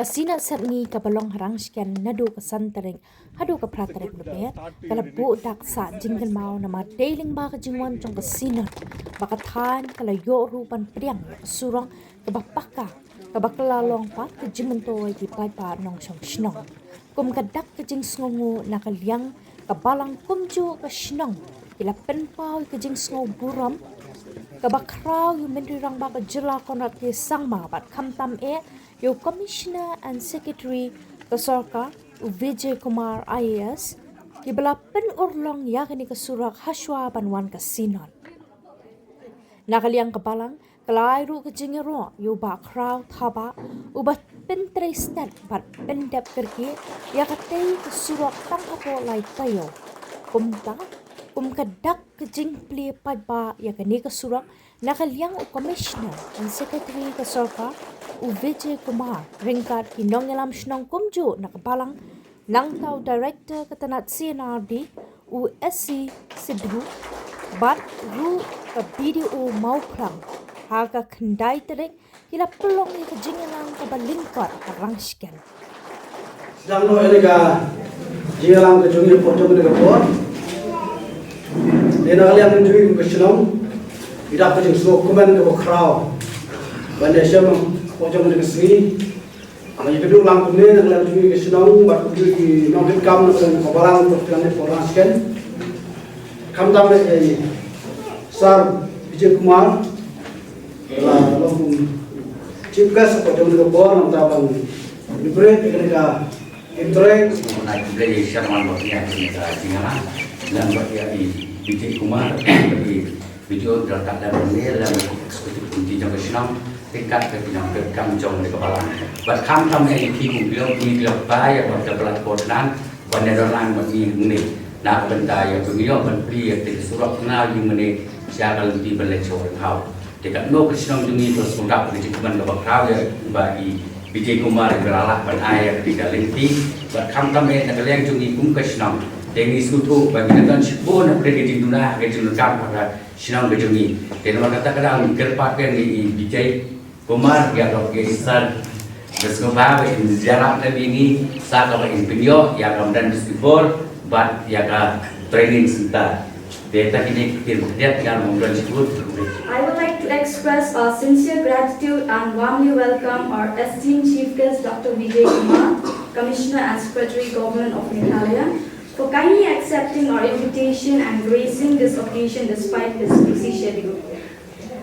Synod Sepngi kabalong Rangshken nadu ka santaring hadu ka pratarek lubet kala bu daksa jingkal mau nama tailing ba ka jingwan chong ka Synod baka than kala yo rupan priang surong ka paka ka baklalong pat ka jimentoy ki pai pa nong chong shnong kum ka dak ka jing sngongu nakalyang ka balang kumju ka shnong kila penpau ka jing sngo buram kabakraw yung mendirang baka jela konat ki sangma bat kamtam yung Commissioner and Secretary Kasorka Vijay Kumar IAS kibala penurlong yakni ka surok haswa banwan ka Synod nakaliang kabalang kalairu ka jingero yung bakraw thaba ubat pentrestan bat pendep kerki yakatay ka surok tangkapo lay tayo kumta kadak ka jingpli padba yakani ka surok nakaliang u Commissioner and Secretary Kasorka Vijay Kumar ringkat kinongelam shnong kumju nakabalang nang tau Director katanat CNRD USC Sidhu bat ru ka BDO mauplang haga kendai terek kila pelong ni kejingelang kabalingkot Rangshken sedang no elega jingelang kejungil pojong ni kapor dena kalian menjui ke shnong idak kejing so komen ke kraw bande syam pojong ni kesini ama yedu lang kumne nang lang menjui ke shnong bat kudu ki nong kam nang kabalang pertian ni Rangshken kam tam Sar Vijay Kumar long chief guest pojong ni kapor nang tabang libre elega intro naik dari Sharman Bakia di Singalang dan Bakia di Vijay Kumar di video terletak dalam ini dan eksekutif kunci jangka senam tingkat kepinang rekam jong di kepala buat kam yang bilang bayar buat kebelat koordinat buat nedolang bagi ini nak benda yang beliau beri di surok kenal yang ini siapa lebih berlecor kau dekat no kesenang jungi terus mengap di cuman kau ya bagi Vijay Kumar beralah berayat di Galinti, berkam kami nak liang jungi kum kesenang. Dengan suatu bagi nonton sebut nak pergi di dunia, pergi di kamp pada senang kejungi. Dengan kata kadang kerpakan di Vijay Kumar yang dokter Isar, bersekolah di jarak ini, saya kalau in video yang kemudian basketball, bat yang training center. Data ini kita dengan membuat sebut. I would like to express our sincere gratitude and warmly welcome our esteemed Chief Guest Dr. Vijay Kumar, Commissioner and Secretary Government of Meghalaya, for kindly accepting our invitation and gracing this occasion despite his busy schedule.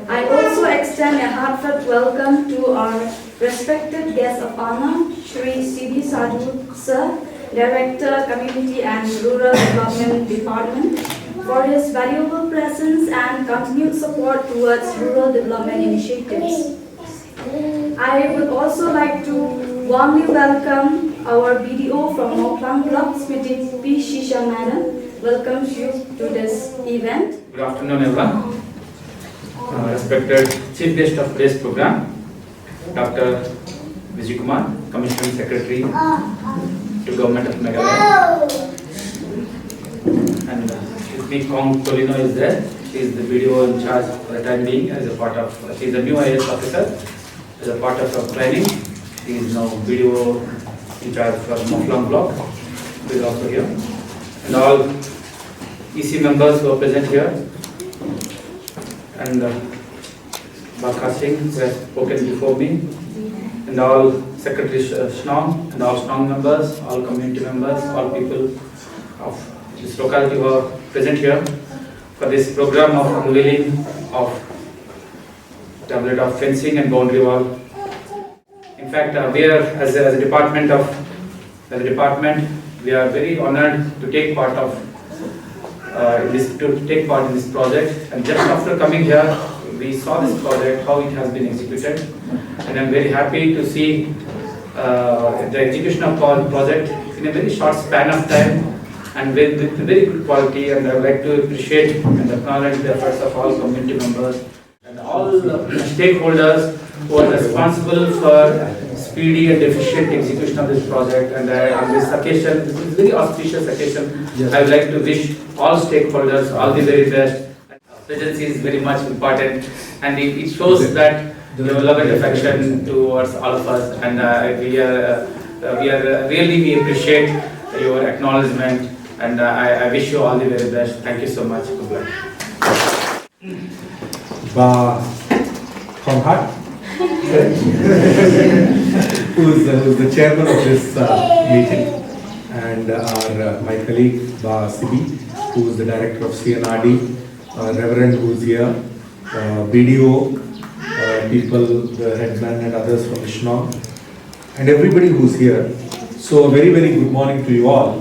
I also extend a heartfelt welcome to our respected guest of honor, Shri C.D. Sadhu Sir, Director, Community and Rural Development Department, for his valuable presence and continued support towards rural development initiatives. I would also like to warmly welcome our BDO from Moklang Block, Smiti P. Shisha Madam, welcomes you to this event. Good afternoon, everyone. Respected Chief Guest of today's program, Dr. Vijay Kumar, Commissioner Secretary to Government of Meghalaya. And me, Kong Tolino is there. She is the BDO in charge for the time being as a part of, she is a new IAS officer as a part of her training. She is now BDO in charge for Moklang Block, who is also here. And all EC members who are present here. And Baka Singh, who has spoken before me. And all Secretary Shnong and all Shnong members, all community members, all people of this locality who are present here for this program of unveiling of tablet of fencing and boundary wall. In fact, we are as a department, we are very honoured to take part of in this project. And just after coming here, we saw this project, how it has been executed, and I am very happy to see the execution of our project in a very short span of time and with very good quality. And I would like to appreciate and acknowledge the efforts of all community members and all stakeholders who are responsible for speedy and efficient execution of this project. And on this occasion, this is a very auspicious occasion, yes. I would like to wish all stakeholders all the very best. Presence is very much important, and it shows that your love and affection towards all of us, and we appreciate your acknowledgement, and I wish you all the very best. Thank you so much. Good luck. Konghad, who's the chairman of this meeting, and my colleague Sibi, who is the director of CNRD, Reverend who's here, BDO, people, the headman and others from Ishnong, and everybody who's here. So a very, very good morning to you all.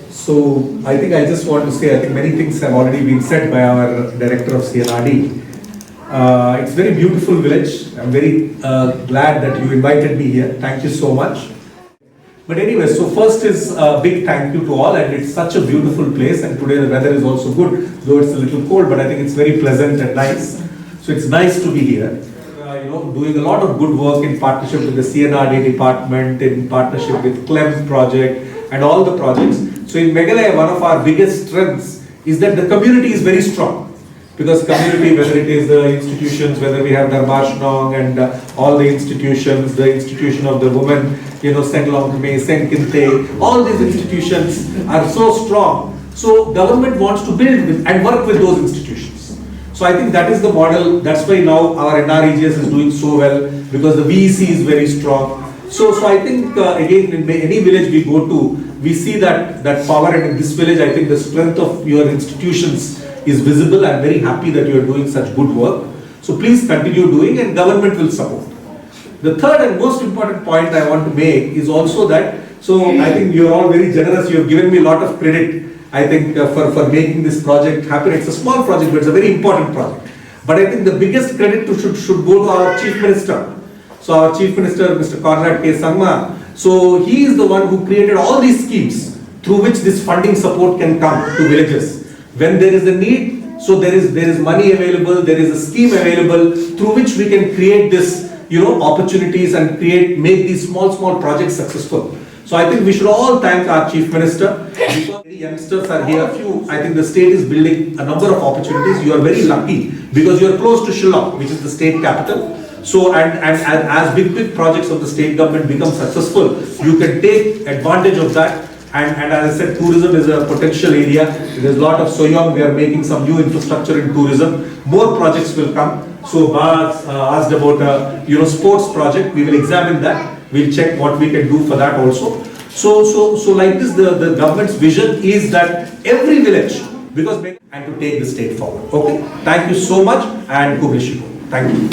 So I think I just want to say, I think many things have already been said by our director of CNRD. It's a very beautiful village. I'm very glad that you invited me here. Thank you so much. But anyway, so first is a big thank you to all, and it's such a beautiful place, and today the weather is also good, though it's a little cold, but I think it's very pleasant and nice. So it's nice to be here. Doing a lot of good work in partnership with the CNRD department, in partnership with CLEM project and all the projects. So in Meghalaya, one of our biggest strengths is that the community is very strong. Because community, whether it is the institutions, whether we have Darbar Shnong and all the institutions, the institution of the women, St. Longme, St. Kinte, all these institutions are so strong. So government wants to build with and work with those institutions. So I think that is the model. That's why now our NREGS is doing so well, because the VEC is very strong. So I think again, in any village we go to, we see that power, and in this village I think the strength of your institutions is visible. I'm very happy that you are doing such good work. So please continue doing, and government will support. The third and most important point I want to make is also that, so I think you are all very generous. You have given me a lot of credit, I think, for making this project happen. It's a small project, but it's a very important project. But I think the biggest credit should go to our Chief Minister. So our Chief Minister, Mr. Conrad K. Sangma, so he is the one who created all these schemes through which this funding support can come to villages. When there is a need, so there is money available, there is a scheme available through which we can create this, opportunities and make these small projects successful. So I think we should all thank our Chief Minister. Because the youngsters are here, I think the state is building a number of opportunities. You are very lucky because you are close to Shillong, which is the state capital. So and as big projects of the state government become successful, you can take advantage of that. And as I said, tourism is a potential area. There's a lot of Soyong. We are making some new infrastructure in tourism. More projects will come. So Baz asked about a sports project. We will examine that. We'll check what we can do for that also. So like this, the government's vision is that every village, and to take the state forward. Okay. Thank you so much, and God bless you. Thank you.